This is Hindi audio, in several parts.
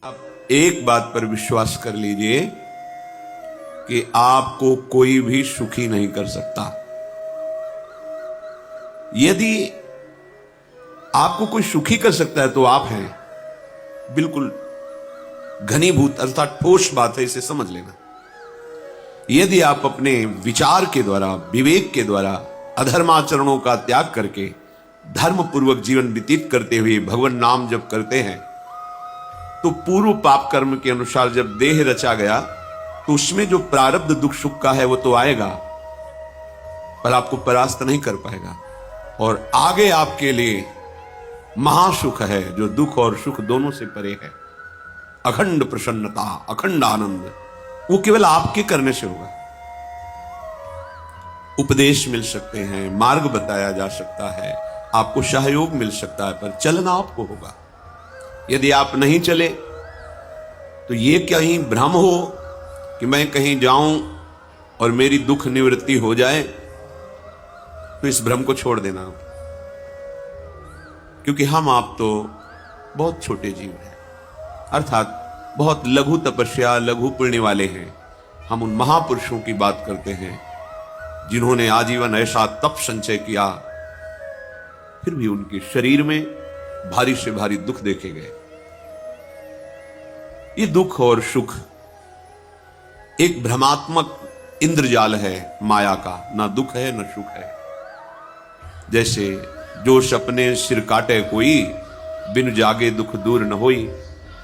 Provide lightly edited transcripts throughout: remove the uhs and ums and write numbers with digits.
आप एक बात पर विश्वास कर लीजिए कि आपको कोई भी सुखी नहीं कर सकता। यदि आपको कोई सुखी कर सकता है तो आप हैं। बिल्कुल घनीभूत अर्थात ठोस बात है, इसे समझ लेना। यदि आप अपने विचार के द्वारा, विवेक के द्वारा अधर्माचरणों का त्याग करके धर्म पूर्वक जीवन व्यतीत करते हुए भगवान नाम जप करते हैं तो पूर्व पाप कर्म के अनुसार जब देह रचा गया तो उसमें जो प्रारब्ध दुख सुख का है वो तो आएगा, पर आपको परास्त नहीं कर पाएगा। और आगे आपके लिए महासुख है जो दुख और सुख दोनों से परे है। अखंड प्रसन्नता, अखंड आनंद, वो केवल आपके करने से होगा। उपदेश मिल सकते हैं, मार्ग बताया जा सकता है, आपको सहयोग मिल सकता है, पर चलना आपको होगा। यदि आप नहीं चले तो ये कहीं भ्रम हो कि मैं कहीं जाऊं और मेरी दुख निवृत्ति हो जाए, तो इस भ्रम को छोड़ देना। क्योंकि हम आप तो बहुत छोटे जीव हैं, अर्थात बहुत लघु तपस्या, लघु पुण्य वाले हैं। हम उन महापुरुषों की बात करते हैं जिन्होंने आजीवन ऐसा तप संचय किया, फिर भी उनके शरीर में भारी से भारी दुख देखे गए। ये दुख और सुख एक भ्रमात्मक इंद्रजाल है माया का, ना दुख है ना सुख है। जैसे जो सपने सिर काटे कोई, बिन जागे दुख दूर न होई।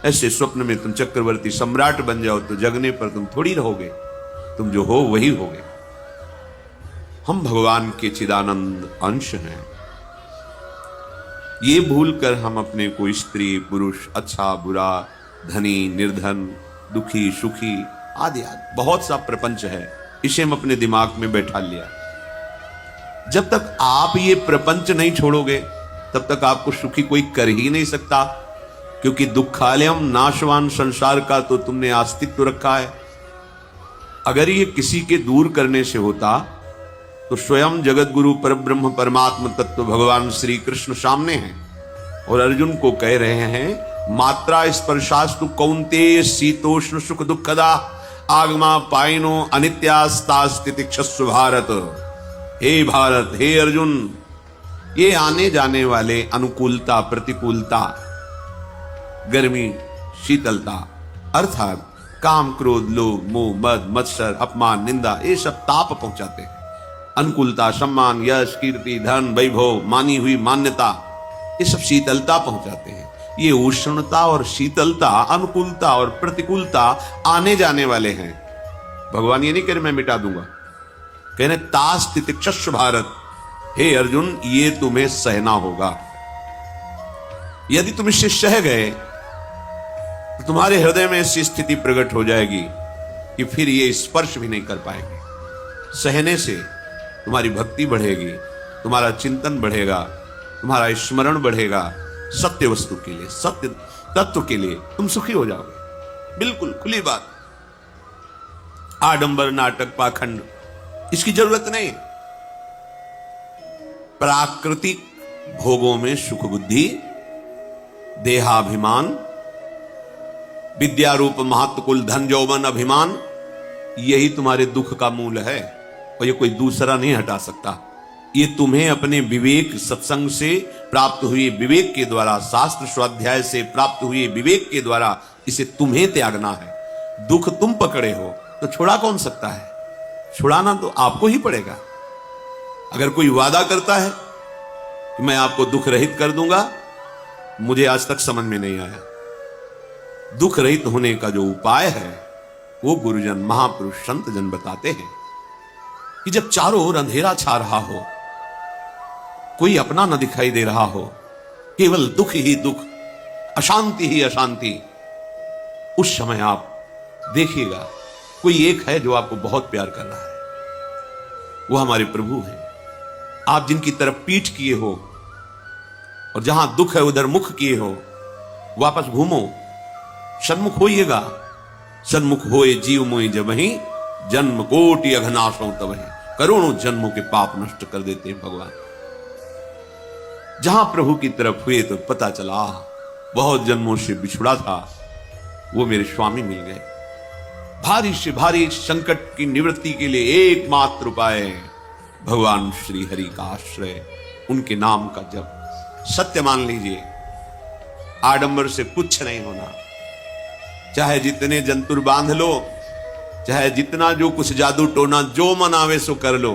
ऐसे स्वप्न में तुम चक्रवर्ती सम्राट बन जाओ तो जगने पर तुम थोड़ी रहोगे, तुम जो हो वही होगे। हम भगवान के चिदानंद अंश हैं। ये भूलकर हम अपने को स्त्री पुरुष, अच्छा बुरा, धनी निर्धन, दुखी सुखी आदि आदि बहुत सा प्रपंच है, इसे हम अपने दिमाग में बैठा लिया। जब तक आप ये प्रपंच नहीं छोड़ोगे तब तक आपको सुखी कोई कर ही नहीं सकता, क्योंकि दुखालयम नाशवान संसार का तो तुमने अस्तित्व रखा है। अगर ये किसी के दूर करने से होता तो स्वयं जगत गुरु परब्रह्म परमात्म तत्व भगवान श्री कृष्ण सामने हैं और अर्जुन को कह रहे हैं, मात्रा स्पर्शास्तु कौन्तेय शीतोष्ण सुख दुखदा आगमा पाइनो अनित्यास्तास्तितिक्षस्व भारत। हे भारत, हे अर्जुन, ये आने जाने वाले अनुकूलता प्रतिकूलता, गर्मी शीतलता, अर्थात काम क्रोध लोभ मोह मद मत्सर अपमान निंदा, ये सब ताप पहुंचाते हैं। अनुकूलता सम्मान यश कीर्ति धन वैभव, मानी हुई मान्यता, ये सब शीतलता पहुंचाते हैं। ये उष्णता और शीतलता, अनुकूलता और प्रतिकूलता आने जाने वाले हैं। भगवान ये नहीं कह रहे मैं मिटा दूंगा, कहने तास तितिक्षस्व भारत। हे अर्जुन, ये तुम्हें सहना होगा। यदि तुम इससे सह गए तो तुम्हारे हृदय में ऐसी स्थिति प्रकट हो जाएगी कि फिर ये स्पर्श भी नहीं कर पाएंगे। सहने से तुम्हारी भक्ति बढ़ेगी, तुम्हारा चिंतन बढ़ेगा, तुम्हारा स्मरण बढ़ेगा। सत्य वस्तु के लिए, सत्य तत्व के लिए तुम सुखी हो जाओगे। बिल्कुल खुली बात। आडंबर नाटक पाखंड इसकी जरूरत नहीं। प्राकृतिक भोगों में सुख बुद्धि, देहाभिमान, विद्या रूप महत्व कुल धन यौवन अभिमान, यही तुम्हारे दुख का मूल है और ये कोई दूसरा नहीं हटा सकता। ये तुम्हें अपने विवेक सत्संग से प्राप्त हुए विवेक के द्वारा, शास्त्र स्वाध्याय से प्राप्त हुए विवेक के द्वारा इसे तुम्हें त्यागना है। दुख तुम पकड़े हो तो छुड़ा कौन सकता है? छुड़ाना तो आपको ही पड़ेगा। अगर कोई वादा करता है कि मैं आपको दुख रहित कर दूंगा, मुझे आज तक समझ में नहीं आया। दुख रहित होने का जो उपाय है वो गुरुजन महापुरुष संत जन बताते हैं कि जब चारों ओर अंधेरा छा रहा हो, कोई अपना न दिखाई दे रहा हो, केवल दुख ही दुख, अशांति ही अशांति, उस समय आप देखिएगा कोई एक है जो आपको बहुत प्यार कर रहा है। वो हमारे प्रभु हैं। आप जिनकी तरफ पीठ किए हो और जहां दुख है उधर मुख किए हो, वापस घूमो, सन्मुख होइएगा। सन्मुख होए जीव मोहि जबहि, जन्म कोटि अघनाशों तबहि। करोड़ों जन्मों के पाप नष्ट कर देते हैं भगवान। जहां प्रभु की तरफ हुए तो पता चला बहुत जन्मों से बिछुड़ा था, वो मेरे स्वामी मिल गए। भारी से भारी संकट की निवृत्ति के लिए एकमात्र उपाय है भगवान श्री हरि का आश्रय, उनके नाम का जप। सत्य मान लीजिए, आडंबर से कुछ नहीं होना। चाहे जितने जंतुर बांध लो, चाहे जितना जो कुछ जादू टोना जो मन आवे सो कर लो।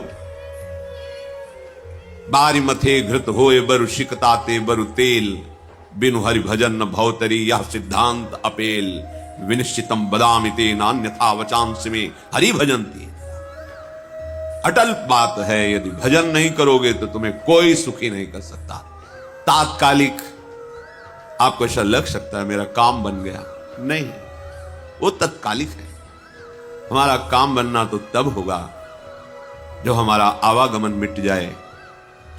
बारी मथे घृत होए बरु शिकताते बरु तेल, बिनु हरि भजन न भवतरी यह सिद्धांत अपेल। विनिश्चितम बदामिते नान्यथा वचांस में हरि भजंती। अटल बात है, यदि भजन नहीं करोगे तो तुम्हें कोई सुखी नहीं कर सकता। तात्कालिक आपको ऐसा लग सकता है मेरा काम बन गया, नहीं, वो तत्कालिक है। हमारा काम बनना तो तब होगा जब हमारा आवागमन मिट जाए,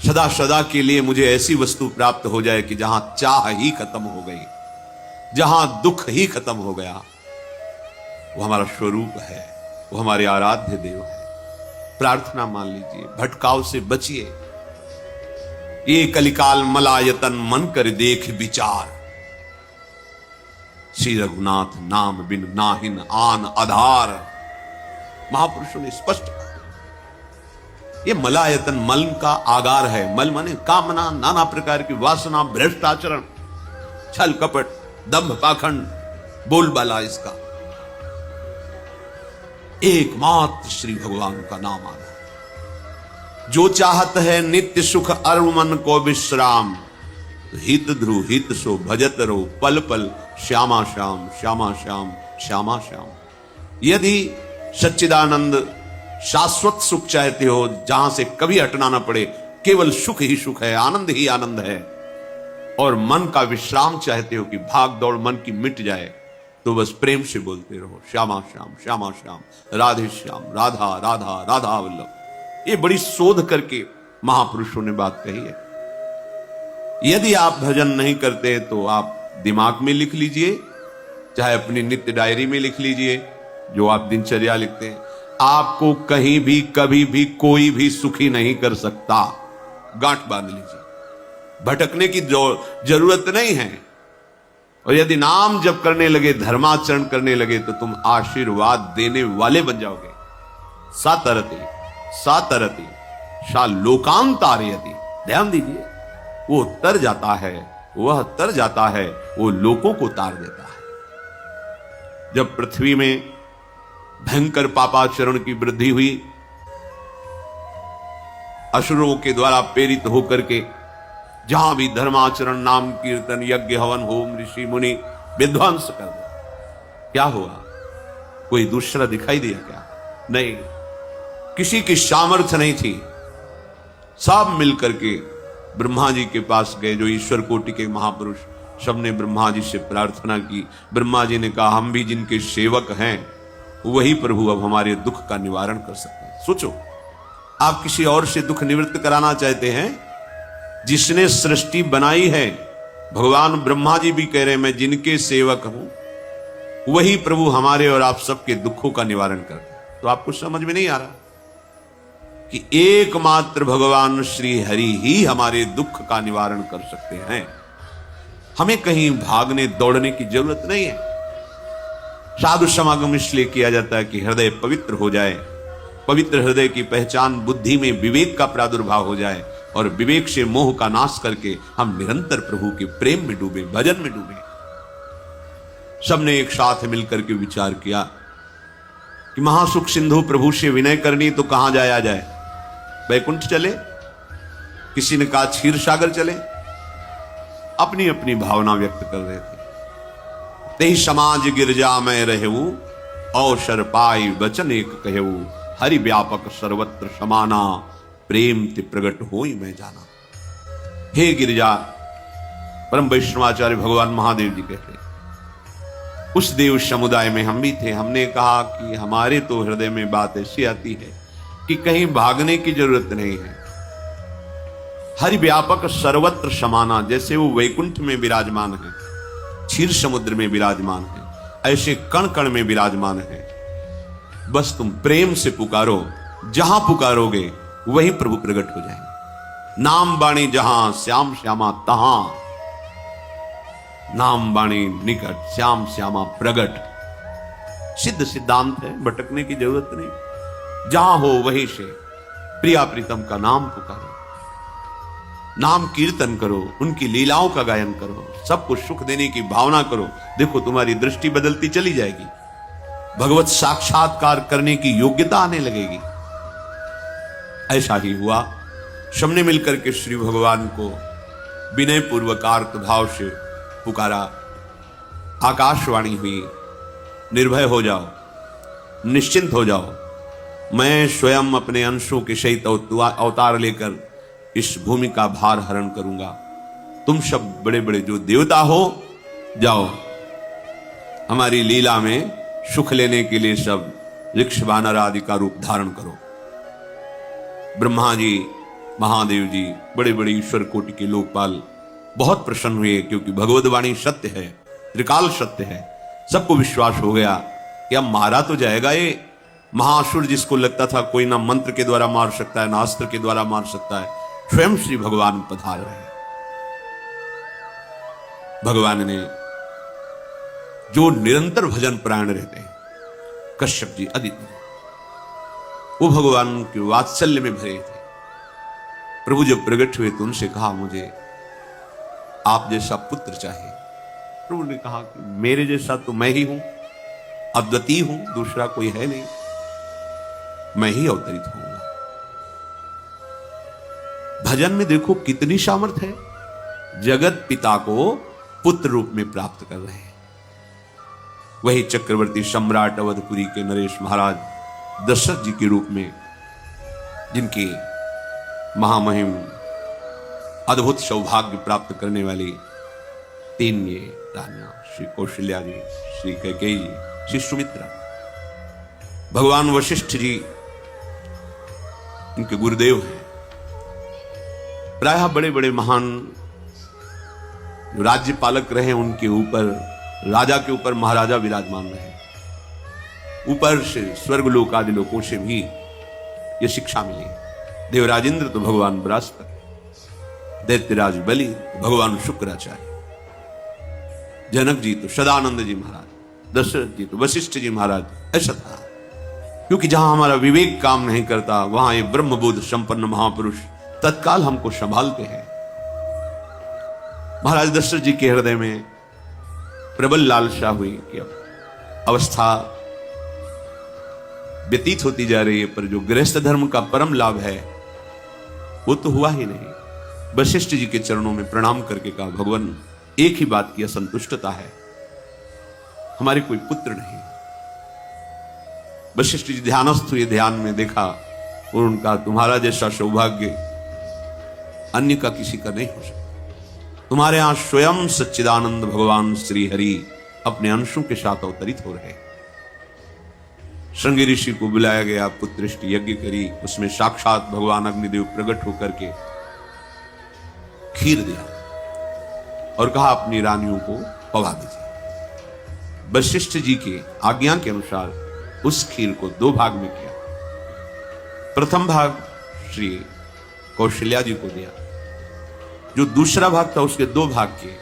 सदा सदा के लिए मुझे ऐसी वस्तु प्राप्त हो जाए कि जहां चाह ही खत्म हो गई, जहां दुख ही खत्म हो गया। वो हमारा स्वरूप है, वो हमारे आराध्य देव है। प्रार्थना मान लीजिए, भटकाव से बचिए। ये कलिकाल मलायतन मन कर देख विचार, श्री रघुनाथ नाम बिन नाहिन आन आधार। महापुरुषों ने स्पष्ट कहा, ये मलायतन मल का आगार है। मल माने कामना, नाना प्रकार की वासना, भ्रष्ट आचरण, छल कपट, दंभ पाखंड, बोलबाला। इसका एकमात्र श्री भगवान का नाम आना। जो चाहत है नित्य सुख अरु मन को विश्राम, हित ध्रुव हित सो भजत रो पल पल श्यामा श्याम श्यामा श्याम श्यामा श्याम। यदि सच्चिदानंद शाश्वत सुख चाहते हो, जहां से कभी हटना ना पड़े, केवल सुख ही सुख है, आनंद ही आनंद है, और मन का विश्राम चाहते हो कि भाग दौड़ मन की मिट जाए, तो बस प्रेम से बोलते रहो श्यामा श्याम श्यामा श्याम, राधे श्याम, राधा राधा राधा वल्लभ। ये बड़ी शोध करके महापुरुषों ने बात कही है। यदि आप भजन नहीं करते तो आप दिमाग में लिख लीजिए, चाहे अपनी नित्य डायरी में लिख लीजिए, जो आप दिनचर्या लिखते हैं। आपको कहीं भी कभी भी कोई भी सुखी नहीं कर सकता। गांठ बांध लीजिए, भटकने की जरूरत नहीं है। और यदि नाम जप करने लगे, धर्माचरण करने लगे, तो तुम आशीर्वाद देने वाले बन जाओगे। सातरति सातरति सा लोकांतारयति। ध्यान दीजिए, वो तर जाता है, वह तर जाता है, वो लोकों को तार देता है। जब पृथ्वी में भयंकर पापाचरण की वृद्धि हुई, असुरों के द्वारा प्रेरित होकर के जहां भी धर्माचरण, नाम कीर्तन, यज्ञ, हवन, होम, ऋषि मुनि विध्वंस कर दिया, क्या हुआ? कोई दूसरा दिखाई दिया क्या? नहीं, किसी की सामर्थ्य नहीं थी। सब मिलकर के ब्रह्मा जी के पास गए, जो ईश्वर कोटि के महापुरुष, सबने ब्रह्मा जी से प्रार्थना की। ब्रह्मा जी ने कहा, हम भी जिनके सेवक हैं, वही प्रभु अब हमारे दुख का निवारण कर सकते हैं। सोचो, आप किसी और से दुख निवृत्त कराना चाहते हैं? जिसने सृष्टि बनाई है, भगवान ब्रह्मा जी भी कह रहे हैं, मैं जिनके सेवक हूं, वही प्रभु हमारे और आप सबके दुखों का निवारण करते हैं। तो आपको समझ में नहीं आ रहा कि एकमात्र भगवान श्री हरि ही हमारे दुख का निवारण कर सकते हैं। हमें कहीं भागने दौड़ने की जरूरत नहीं है। साधु समागम इसलिए किया जाता है कि हृदय पवित्र हो जाए। पवित्र हृदय की पहचान बुद्धि में विवेक का प्रादुर्भाव हो जाए, और विवेक से मोह का नाश करके हम निरंतर प्रभु के प्रेम में डूबे, भजन में डूबे। सबने एक साथ मिलकर के विचार किया कि महासुख सिंधु प्रभु से विनय करनी तो कहां जाया जाए? वैकुंठ चले, किसी ने कहा क्षीर सागर चले। अपनी अपनी भावना व्यक्त कर रहे थे। तेहि समाज गिरजा में रहू, अवसर पाई वचन एक कहू, हरि व्यापक सर्वत्र समाना, प्रेम ते प्रगट होई मैं जाना। हे गिरिजा, परम वैष्णवाचार्य भगवान महादेव जी कहते, उस देव समुदाय में हम भी थे। हमने कहा कि हमारे तो हृदय में बात ऐसी आती है कि कहीं भागने की जरूरत नहीं है। हरि व्यापक सर्वत्र समाना, जैसे वो वैकुंठ में विराजमान है, क्षीर समुद्र में विराजमान है, ऐसे कण कण में विराजमान है। बस तुम प्रेम से पुकारो, जहां पुकारोगे वही प्रभु प्रकट हो जाएंगे। नाम बाणी जहां, श्याम श्यामा तहां। नाम बाणी निकट श्याम श्यामा प्रगट। सिद्ध सिद्धांत है, भटकने की जरूरत नहीं। जहां हो वहीं से प्रिया प्रीतम का नाम पुकारो, नाम कीर्तन करो, उनकी लीलाओं का गायन करो, सबको सुख देने की भावना करो। देखो तुम्हारी दृष्टि बदलती चली जाएगी, भगवत साक्षात्कार करने की योग्यता आने लगेगी। ऐसा ही हुआ। सबने मिलकर के श्री भगवान को विनय पूर्वक आर्त भाव से पुकारा। आकाशवाणी हुई, निर्भय हो जाओ, निश्चिंत हो जाओ, मैं स्वयं अपने अंशों के सहित अवतार लेकर इस भूमि का भार हरण करूंगा। तुम सब बड़े बड़े जो देवता हो, जाओ हमारी लीला में सुख लेने के लिए सब ऋक्ष वानर आदि का रूप धारण करो। ब्रह्मा जी, महादेव जी, बड़े बड़े ईश्वर कोटि के लोकपाल बहुत प्रसन्न हुए, क्योंकि भगवत वाणी सत्य है, त्रिकाल सत्य है। सबको विश्वास हो गया कि अब मारा तो जाएगा ये महासुर, जिसको लगता था कोई ना मंत्र के द्वारा मार सकता है ना अस्त्र के द्वारा मार सकता है। स्वयं श्री भगवान पधार रहे। भगवान ने जो निरंतर भजन परायण रहते हैं, कश्यप जी, अदिति, वो भगवान के वात्सल्य में भरे थे। प्रभु जब प्रकट हुए तो उनसे कहा, मुझे आप जैसा पुत्र चाहिए। प्रभु ने कहा कि मेरे जैसा तो मैं ही हूं, अद्वितीय हूं, दूसरा कोई है नहीं, मैं ही अवतरित होऊंगा। भजन में देखो कितनी सामर्थ्य है। जगत पिता को पुत्र रूप में प्राप्त कर रहे हैं। वही चक्रवर्ती सम्राट अवधपुरी के नरेश महाराज दशरथ जी के रूप में, जिनके महामहिम अद्भुत सौभाग्य प्राप्त करने वाली तीन ये रानियां, श्री कौशल्या जी, श्री कैकेयी जी, श्री सुमित्रा, भगवान वशिष्ठ जी इनके गुरुदेव हैं। प्रायः बड़े बड़े महान जो राज्य पालक रहे, उनके ऊपर, राजा के ऊपर महाराजा विराजमान रहे। ऊपर से स्वर्गलोक आदि लोकों से भी ये शिक्षा मिली। देवराजेंद्र तो भगवान बृहस्पति, दैत्यराज बलि तो भगवान शुक्राचार्य, जनक जी तो सदानंद जी महाराज, दशरथ जी तो वशिष्ठ जी महाराज। ऐसा था, क्योंकि जहां हमारा विवेक काम नहीं करता, वहां ये ब्रह्मबोध संपन्न महापुरुष तत्काल हमको संभालते हैं। महाराज दशरथ जी के हृदय में प्रबल लालसा हुई कि अब अवस्था व्यतीत होती जा रही है, पर जो गृहस्थ धर्म का परम लाभ है वो तो हुआ ही नहीं। वशिष्ठ जी के चरणों में प्रणाम करके कहा, भगवान एक ही बात की असंतुष्टता है, हमारे कोई पुत्र नहीं। वशिष्ठ जी ध्यानस्थ हुए, ध्यान में देखा और उनका, तुम्हारा जैसा सौभाग्य अन्य का किसी का नहीं हो सकता। तुम्हारे यहां स्वयं सच्चिदानंद भगवान श्री हरि अपने अंशों के साथ अवतरित हो रहे। श्रृंगी ऋषि को बुलाया गया, पुत्रष्टि यज्ञ करी, उसमें साक्षात भगवान अग्निदेव प्रकट होकर के खीर दिया और कहा अपनी रानियों को पका दीजिए। वशिष्ठ जी के आज्ञा के अनुसार उस खीर को दो भाग में किया। प्रथम भाग श्री कौशल्या जी को दिया, जो दूसरा भाग था उसके दो भाग किए,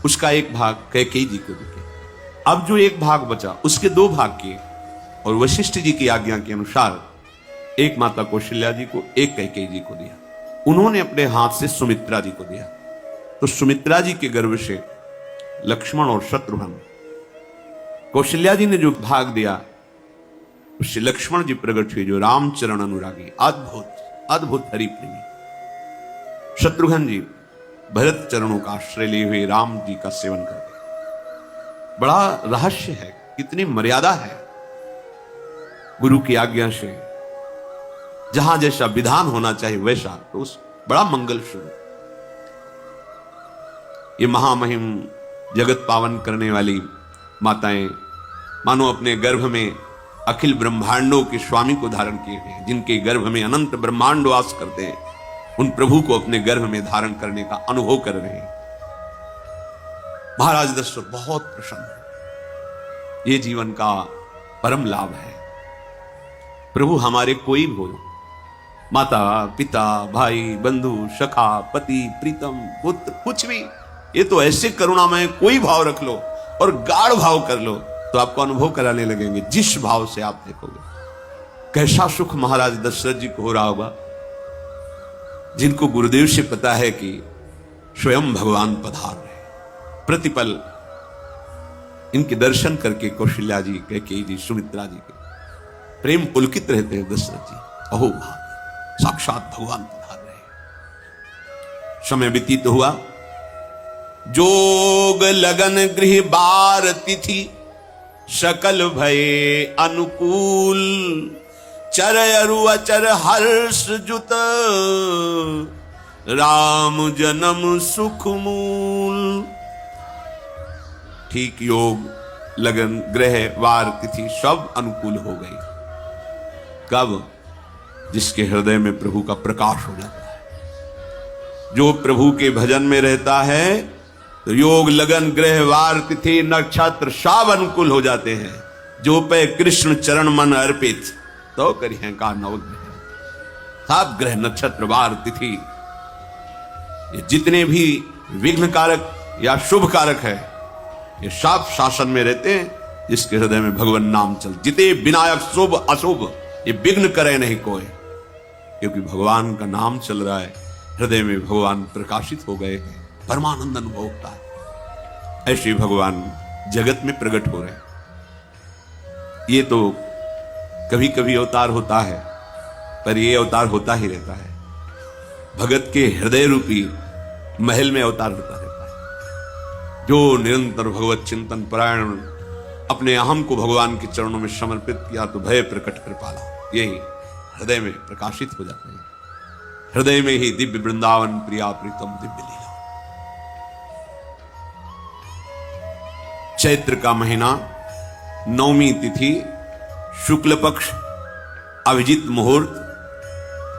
उसका एक भाग कैकेयी जी को दिया। अब जो एक भाग बचा उसके दो भाग किए और वशिष्ठ जी की आज्ञा के अनुसार एक माता कौशल्या जी को, एक कैकेयी जी को दिया। उन्होंने अपने हाथ से सुमित्रा जी को दिया। तो सुमित्रा जी के गर्भ से लक्ष्मण और शत्रुघ्न, कौशल्या जी ने जो भाग दिया उससे लक्ष्मण जी प्रकट हुए, जो रामचरण अनुरागी, अद्भुत अद्भुत हरि प्रेमी। शत्रुघ्न जी भरत चरणों का आश्रय लिए हुए राम जी का सेवन करते। बड़ा रहस्य है, कितनी मर्यादा है। गुरु की आज्ञा से जहां जैसा विधान होना चाहिए वैसा, तो उस बड़ा मंगल स्वरूप ये महामहिम जगत पावन करने वाली माताएं मानो अपने गर्भ में अखिल ब्रह्मांडों के स्वामी को धारण किए हैं, जिनके गर्भ में अनंत ब्रह्मांड वास करते हैं, उन प्रभु को अपने गर्भ में धारण करने का अनुभव कर रहे हैं। महाराज दशरथ बहुत प्रसन्न है। ये जीवन का परम लाभ है। प्रभु हमारे कोई भी हो, माता पिता भाई बंधु सखा पति प्रीतम पुत्र, कुछ भी ये तो ऐसे करुणामय कोई भाव रख लो और गाढ़ भाव कर लो तो आपको अनुभव कराने लगेंगे। जिस भाव से आप देखोगे कैसा सुख महाराज दशरथ जी को हो रहा होगा, जिनको गुरुदेव से पता है कि स्वयं भगवान पधार रहे। प्रतिपल इनके दर्शन करके कौशल्या जी, कैकेयी जी, सुमित्रा जी के प्रेम पुलकित रहते हैं। दशरथ जी अहो साक्षात भगवान पधार रहे। समय व्यतीत हुआ, जोग लगन गृह बार तिथि सकल भये अनुकूल, चर अरु अचर हर्ष जुत राम जन्म सुख मूल। ठीक योग लगन ग्रह वार तिथि सब अनुकूल हो गई। कब? जिसके हृदय में प्रभु का प्रकाश हो जाता है। जो प्रभु के भजन में रहता है तो योग लगन ग्रह वार तिथि नक्षत्र सब अनुकूल हो जाते हैं। जो पे कृष्ण चरण मन अर्पित तो करिए का नवग्रह। सब ग्रह नक्षत्र वार तिथि ये जितने भी विघ्न कारक या शुभ कारक है ये सब शासन में रहते हैं। जिसके हृदय में भगवान नाम चल, जिते विनायक शुभ अशुभ ये विघ्न करे नहीं कोई, क्योंकि भगवान का नाम चल रहा है। हृदय में भगवान प्रकाशित हो गए हैं, परमानंद अनुभव होता है। ऐसे भगवान जगत में प्रकट हो रहे हैं। ये तो कभी कभी अवतार होता है, पर ये अवतार होता ही रहता है। भगत के हृदय रूपी महल में अवतार होता रहता है। जो निरंतर भगवत चिंतन परायण अपने अहम को भगवान के चरणों में समर्पित किया तो भय प्रकट कृपाला यही हृदय में प्रकाशित हो जाते हैं। हृदय में ही दिव्य वृंदावन प्रिया प्रीतम दिव्य लीला। चैत्र का महीना, नवमी तिथि, शुक्ल पक्ष, अभिजीत मुहूर्त,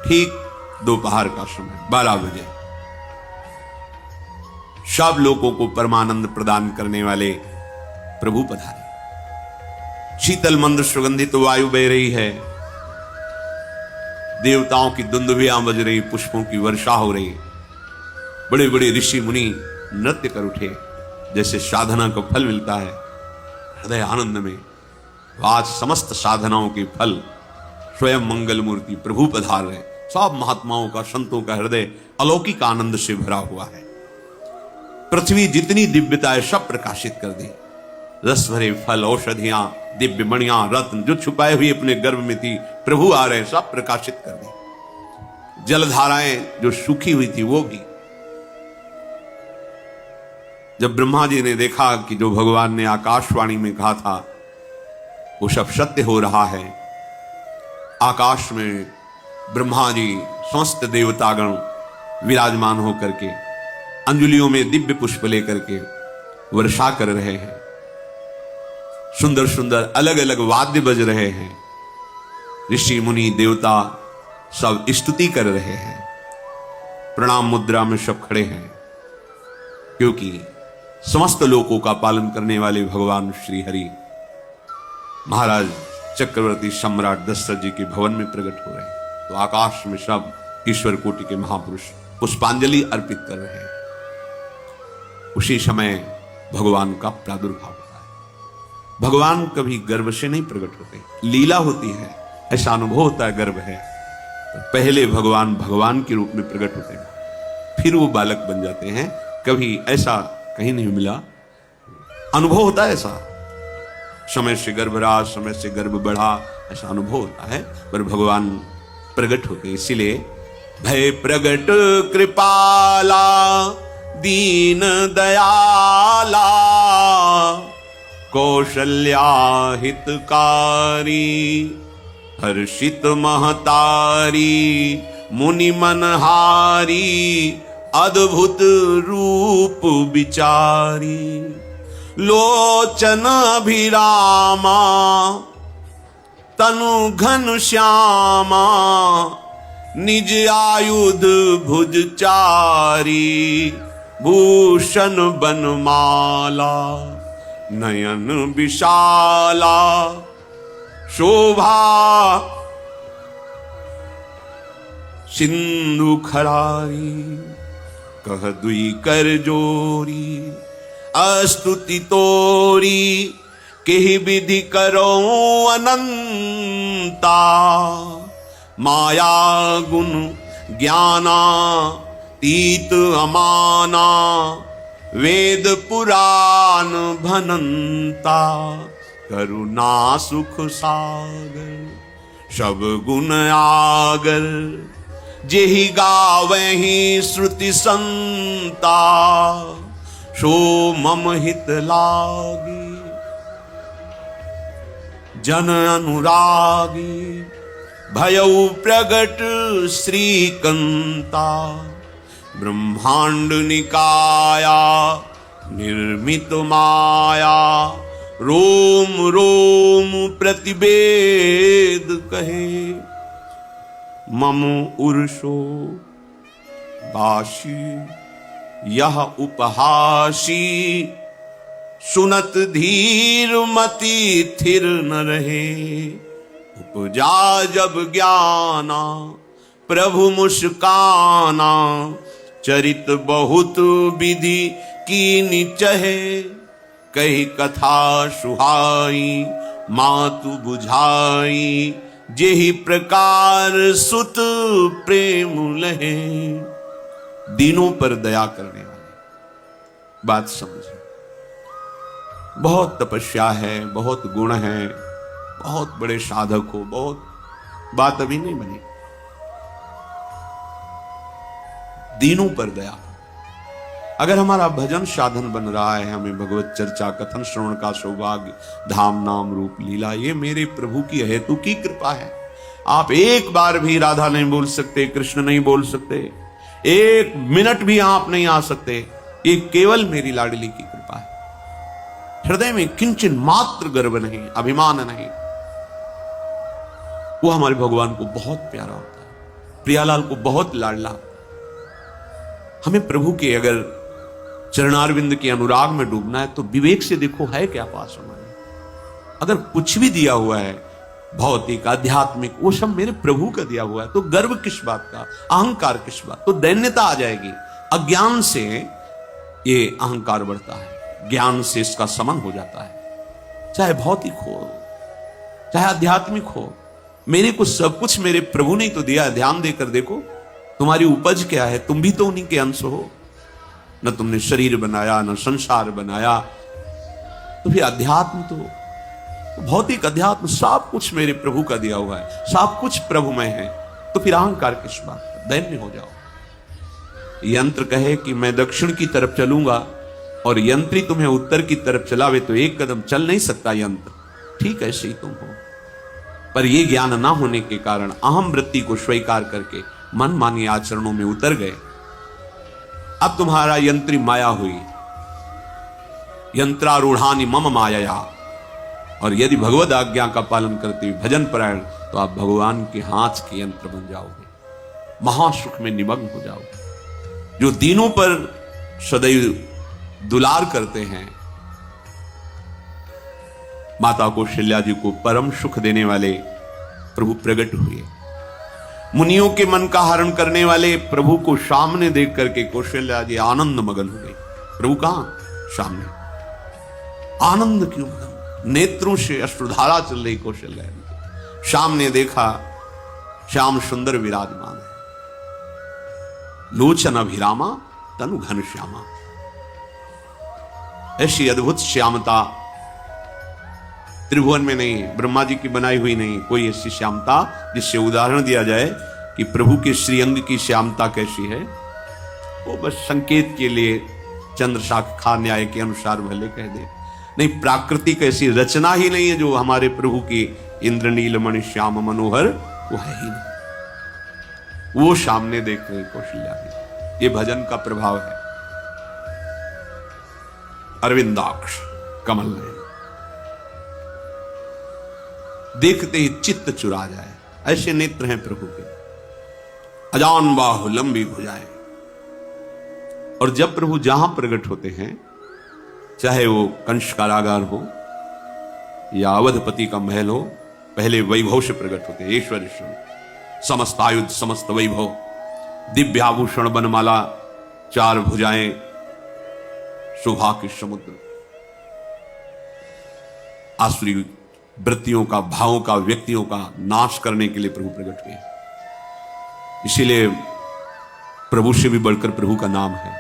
ठीक दोपहर का समय 12 बजे। सब लोगों को परमानंद प्रदान करने वाले प्रभु पधारे। शीतल मंद सुगंधित वायु बह रही है, देवताओं की दुंदुभियां बज रही, पुष्पों की वर्षा हो रही। बड़े बड़े ऋषि मुनि नृत्य कर उठे, जैसे साधना को फल मिलता है। हृदय आनंद में आज समस्त साधनाओं के फल स्वयं मंगल मूर्ति प्रभु पधार रहे। सब महात्माओं का, संतों का हृदय अलौकिक आनंद से भरा हुआ है। पृथ्वी जितनी दिव्यता है सब प्रकाशित कर दी। रस भरे फल, औषधियां, दिव्य मणियां, रत्न जो छुपाए हुए अपने गर्भ में थी प्रभु आ रहे, सब प्रकाशित कर दी। जलधाराएं जो सूखी हुई थी वो भी। जब ब्रह्मा जी ने देखा कि जो भगवान ने आकाशवाणी में कहा था वो सब सत्य हो रहा है, आकाश में ब्रह्मा जी समस्त देवतागण विराजमान होकर के अंजलियों में दिव्य पुष्प लेकर के वर्षा कर रहे हैं। सुंदर सुंदर अलग अलग वाद्य बज रहे हैं। ऋषि मुनि देवता सब स्तुति कर रहे हैं। प्रणाम मुद्रा में सब खड़े हैं, क्योंकि समस्त लोकों का पालन करने वाले भगवान श्री हरि महाराज चक्रवर्ती सम्राट दशरथ जी के भवन में प्रकट हो रहे हैं। तो आकाश में सब ईश्वर कोटि के महापुरुष पुष्पांजलि अर्पित कर रहे हैं। उसी समय भगवान का प्रादुर्भाव होता है। भगवान कभी गर्भ से नहीं प्रकट होते, लीला होती है, ऐसा अनुभव होता है। गर्भ है तो पहले भगवान भगवान के रूप में प्रकट होते हैं, फिर वो बालक बन जाते हैं। कभी ऐसा कहीं नहीं मिला, अनुभव होता है ऐसा। समय से गर्भ रहा, समय से गर्भ बढ़ा, ऐसा अनुभव होता है। पर भगवान प्रकट होते, इसीलिए भय प्रगट कृपाला दीन दयाला कौशल्या हितकारी हर्षित महतारी मुनि मनहारी अद्भुत रूप विचारी लोचन अभिरामा तनु घन श्यामा निज आयुध भुज चारी भूषण बनमाला नयन विशाला शोभा सिंधु खरारी कह दुई कर जोरी अस्तुति तोरी केहि विधि करो अनंता माया गुण ज्ञाना तीत अमाना वेद पुराण भनंता करुणा सुख सागर सब गुण आगर जेहि गावहि श्रुति संता सो मम हित लागी जन अनुरागी भयउ प्रगट श्रीकंता ब्रह्मांड निकाया निर्मित माया रोम रोम प्रतिवेद कहे मम उर्षो बाशी यह उपहासी सुनत धीर मति थिर न रहे उपजा जब ज्ञाना प्रभु मुस्काना चरित बहुत विधि कीनि चहे कही कथा सुहाई मातु बुझाई जेहि प्रकार सुत प्रेम लहे। दीनों पर दया करने वाले, बात समझे। बहुत तपस्या है, बहुत गुण है, बहुत बड़े साधक हो, बहुत बात अभी नहीं बनी। दीनों पर दया। अगर हमारा भजन साधन बन रहा है, हमें भगवत चर्चा कथन श्रवण का सौभाग्य, धाम नाम रूप लीला, ये मेरे प्रभु की हेतु की कृपा है। आप एक बार भी राधा नहीं बोल सकते, कृष्ण नहीं बोल सकते, एक मिनट भी आप नहीं आ सकते, ये केवल मेरी लाडली की कृपा है। हृदय में किंचन मात्र गर्व नहीं, अभिमान नहीं। वो हमारे भगवान को बहुत प्यारा होता है, प्रियालाल को बहुत लाडला। हमें प्रभु के अगर चरणारविंद के अनुराग में डूबना है तो विवेक से देखो है क्या पास हमारे। अगर कुछ भी दिया हुआ है भौतिक आध्यात्मिक, वो सब मेरे प्रभु का दिया हुआ है, तो गर्व किस बात का, अहंकार किस बात, तो दैन्यता आ जाएगी। अज्ञान से ये अहंकार बढ़ता है, ज्ञान से इसका समन हो जाता है। चाहे भौतिक हो चाहे आध्यात्मिक हो, मेरे को सब कुछ मेरे प्रभु ने तो दिया। ध्यान देकर देखो तुम्हारी उपज क्या है, तुम भी तो उन्हीं के अंश हो। न तुमने शरीर बनाया, न संसार बनाया, तो फिर अध्यात्म तो भौतिक अध्यात्म सब कुछ मेरे प्रभु का दिया हुआ है, सब कुछ प्रभुमय है, तो फिर अहंकार किस बात का, दैन्य हो जाओ। यंत्र कहे कि मैं दक्षिण की तरफ चलूंगा और यंत्री तुम्हें उत्तर की तरफ चलावे तो एक कदम चल नहीं सकता यंत्र, ठीक ऐसे ही तुम हो। पर यह ज्ञान ना होने के कारण अहम वृत्ति को स्वीकार करके मनमानी आचरणों में उतर गए। अब तुम्हारा यंत्री माया हुई, यंत्रारूढ़ानि मम माया। और यदि भगवद आज्ञा का पालन करते हुए भजन परायण, तो आप भगवान के हाथ के यंत्र बन जाओगे, महासुख में निमग्न हो जाओगे। जो दीनों पर सदैव दुलार करते हैं, माता कौशल्या जी को परम सुख देने वाले प्रभु प्रकट हुए। मुनियों के मन का हरण करने वाले प्रभु को सामने देख करके कौशल्या जी आनंद मगन हो गई। प्रभु कहां? सामने। आनंद क्यों मगन? नेत्रों से अश्रुधारा चल रही कौशल्या जी। सामने देखा श्याम सुंदर विराजमान है, लोचन अभिरामा तनु घन श्यामा। ऐसी अद्भुत श्यामता त्रिभुवन में नहीं, ब्रह्मा जी की बनाई हुई नहीं कोई ऐसी श्यामता जिससे उदाहरण दिया जाए कि प्रभु के श्रीअंग की श्यामता कैसी है। वो बस संकेत के लिए चंद्र शाखा न्याय के अनुसार भले कह दे, नहीं प्राकृतिक ऐसी रचना ही नहीं है जो हमारे प्रभु की इंद्रनील मणि श्याम मनोहर, वो है ही नहीं। वो सामने देख रहे कौशल्या जी। ये भजन का प्रभाव है। अरविंदाक्ष कमल नयन, देखते ही चित्त चुरा जाए, ऐसे नेत्र हैं प्रभु के। अजान बाहु लंबी भुजाएं। और जब प्रभु जहां प्रकट होते हैं, चाहे वो कंस कारागार हो या अवधपति का महल हो, पहले वैभव से प्रकट होते हैं। ऐश्वर्य समस्त आयुध समस्त वैभव, दिव्याभूषण बनमाला चार भुजाएं, शोभा के समुद्र, आसुरी वृत्तियों का, भावों का, व्यक्तियों का नाश करने के लिए प्रभु प्रकट हुए। इसीलिए प्रभु से भी बढ़कर प्रभु का नाम है।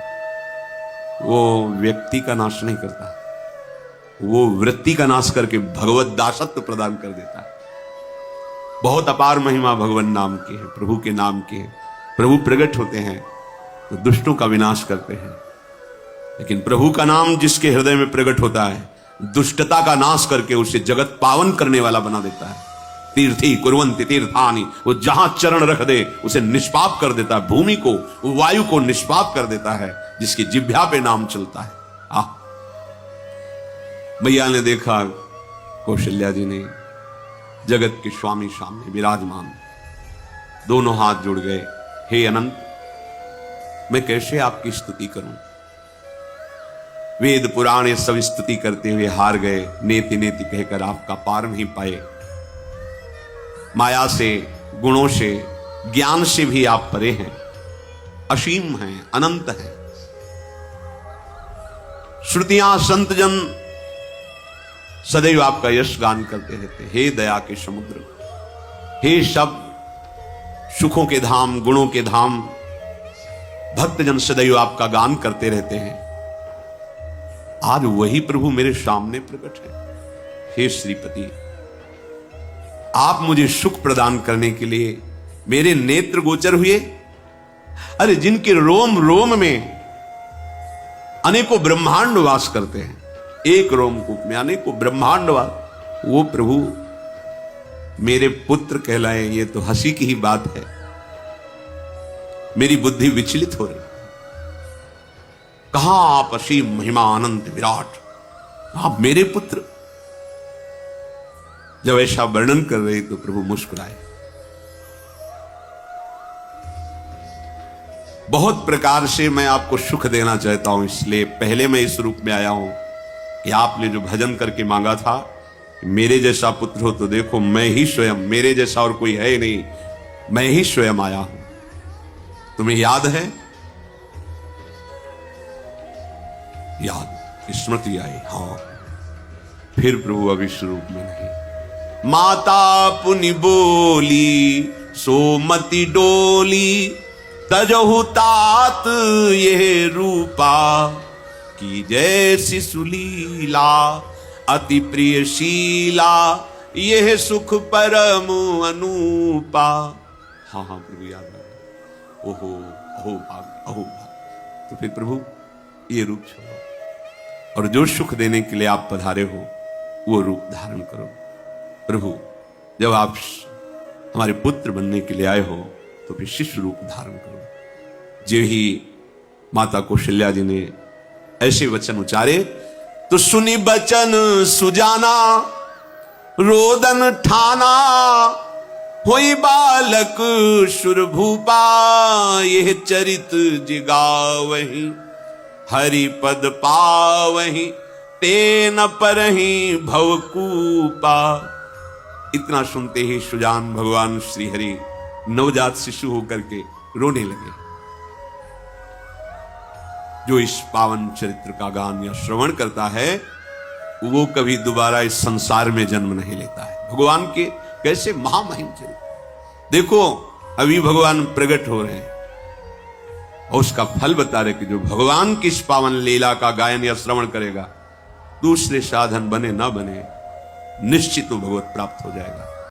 वो व्यक्ति का नाश नहीं करता, वो वृत्ति का नाश करके भगवत दासत्व प्रदान कर देता है। बहुत अपार महिमा भगवान नाम की है, प्रभु के नाम की है। प्रभु प्रकट होते हैं तो दुष्टों का विनाश करते हैं, लेकिन प्रभु का नाम जिसके हृदय में प्रकट होता है, दुष्टता का नाश करके उसे जगत पावन करने वाला बना देता है। तीर्थी कुर्वन्ति तीर्थानि, वो जहां चरण रख दे उसे निष्पाप कर देता है। भूमि को, वायु को निष्पाप कर देता है जिसकी जिह्वा पे नाम चलता है। मैया ने देखा, कौशल्या जी ने, जगत के स्वामी सामने विराजमान, दोनों हाथ जुड़ गए। हे अनंत, मैं कैसे आपकी स्तुति करूं? वेद पुराण ये सब स्तुति करते हुए हार गए। नेति नेति कहकर आपका पार नहीं पाए। माया से, गुणों से, ज्ञान से भी आप परे हैं, असीम हैं, अनंत हैं। श्रुतियां, संतजन सदैव आपका यश गान करते रहते। हे दया के समुद्र, हे सब सुखों के धाम, गुणों के धाम, भक्तजन सदैव आपका गान करते रहते हैं। आज वही प्रभु मेरे सामने प्रकट है। हे श्रीपति, आप मुझे सुख प्रदान करने के लिए मेरे नेत्र गोचर हुए। अरे जिनके रोम रोम में अनेकों ब्रह्मांड वास करते हैं, एक रोमकूप में अनेकों ब्रह्मांड वास, वो प्रभु मेरे पुत्र कहलाए, ये तो हंसी की ही बात है। मेरी बुद्धि विचलित हो रही। कहां आप असीम महिमा अनंत विराट, आप मेरे पुत्र? जब ऐसा वर्णन कर रहे तो प्रभु मुस्कुराए। बहुत प्रकार से मैं आपको सुख देना चाहता हूं, इसलिए पहले मैं इस रूप में आया हूं कि आपने जो भजन करके मांगा था, मेरे जैसा पुत्र हो तो देखो, मैं ही स्वयं, मेरे जैसा और कोई है ही नहीं, मैं ही स्वयं आया हूं। तुम्हें याद है? याद, स्मृति आई। हाँ, फिर प्रभु अब इस रूप में नहीं। माता पुनि बोली सोमति डोली, तजहु तात ये रूपा, की जैसी सुलीला अति प्रिय शीला, यह सुख परम अनूपा। हाँ हाँ प्रभु याद है। ओहो अहो भाग, अहो भाग। तो फिर प्रभु ये रूप छोड़ो और जो सुख देने के लिए आप पधारे हो वो रूप धारण करो। प्रभु, जब आप हमारे पुत्र बनने के लिए आए हो तो फिर शिष्य रूप धारण करो। जो ही माता कौशल्या जी ने ऐसे वचन उचारे तो सुनी बचन सुजाना, रोदन ठाना, होई बालक सुर भूपा, यह चरित जिगावहि, हरि पद पावहि, तेन परहि भवकूपा। इतना सुनते ही सुजान भगवान श्री हरि नवजात शिशु होकर के रोने लगे। जो इस पावन चरित्र का गान या श्रवण करता है वो कभी दोबारा इस संसार में जन्म नहीं लेता है। भगवान के कैसे महामहिम चरित्र देखो, अभी भगवान प्रकट हो रहे हैं और उसका फल बता रहे कि जो भगवान की इस पावन लीला का गायन या श्रवण करेगा, दूसरे साधन बने ना बने, निश्चित वो भगवत प्राप्त हो जाएगा।